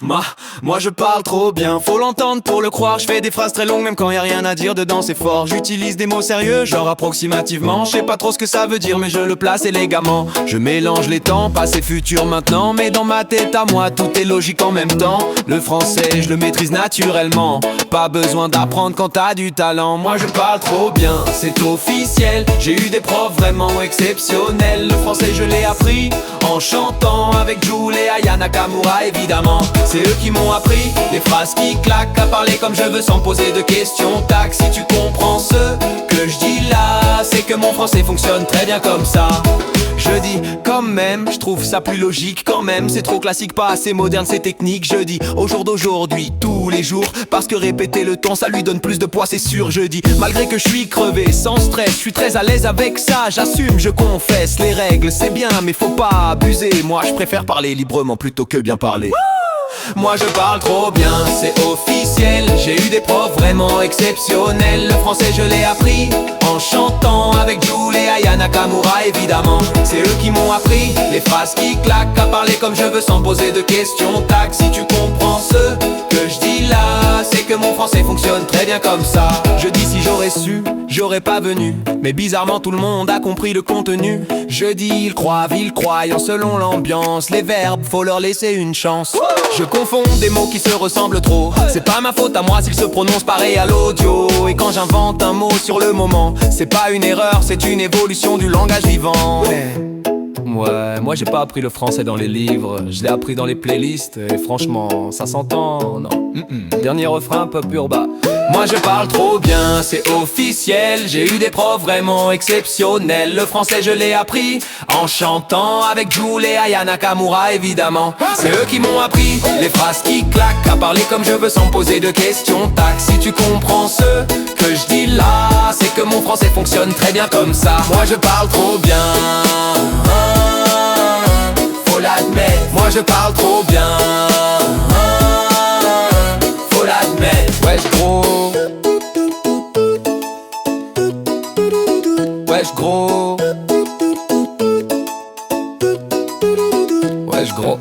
Moi je parle trop bien, faut l'entendre pour le croire. Je fais des phrases très longues même quand y a rien à dire dedans, c'est fort. J'utilise des mots sérieux, genre approximativement. Je sais pas trop ce que ça veut dire mais je le place élégamment. Je mélange les temps, passé, futur, maintenant. Mais dans ma tête à moi tout est logique en même temps. Le français je le maîtrise naturellement. Pas besoin d'apprendre quand t'as du talent. Moi je parle trop bien, c'est officiel. J'ai eu des profs vraiment exceptionnels. Le français je l'ai appris en chantant avec Jules et Aya Nakamura évidemment. C'est eux qui m'ont appris les phrases qui claquent, à parler comme je veux sans poser de questions. Tac, si tu comprends ce que je dis là, c'est que mon français fonctionne très bien comme ça. Je dis quand même, je trouve ça plus logique quand même. C'est trop classique, pas assez moderne, c'est technique. Je dis au jour d'aujourd'hui, tous les jours, parce que répéter le ton ça lui donne plus de poids, c'est sûr. Je dis malgré que je suis crevé, sans stress, je suis très à l'aise avec ça. J'assume, je confesse, les règles c'est bien mais faut pas abuser. Moi je préfère parler librement plutôt que bien parler. Moi je parle trop bien, c'est officiel. J'ai eu des profs vraiment exceptionnels. Le français je l'ai appris en chantant avec Jules et Aya Nakamura évidemment. C'est eux qui m'ont appris les phrases qui claquent, à parler comme je veux sans poser de questions. Tac, si tu comprends ce que je dis là, c'est que mon français fonctionne très bien comme ça. Je dis si j'aurais su, j'aurais pas venu. Mais bizarrement tout le monde a compris le contenu. Je dis ils croient en selon l'ambiance. Les verbes, faut leur laisser une chance. Je confonds des mots qui se ressemblent trop. C'est pas ma faute à moi s'ils se prononcent pareil à l'audio. Et quand j'invente un mot sur le moment, c'est pas une erreur, c'est une évolution du langage vivant. Ouais, moi j'ai pas appris le français dans les livres, je l'ai appris dans les playlists. Et franchement, ça s'entend, non. Dernier refrain un peu pur bas. Moi je parle trop bien, c'est officiel. J'ai eu des profs vraiment exceptionnels. Le français je l'ai appris en chantant avec Jules et Aya Nakamura évidemment. C'est eux qui m'ont appris les phrases qui claquent, à parler comme je veux sans poser de questions. Tac, si tu comprends ce que je dis là, c'est que mon français fonctionne très bien comme ça. Moi je parle trop bien, faut l'admettre. Moi je parle trop bien, faut l'admettre. Wesh gros, wesh gros, wesh gros.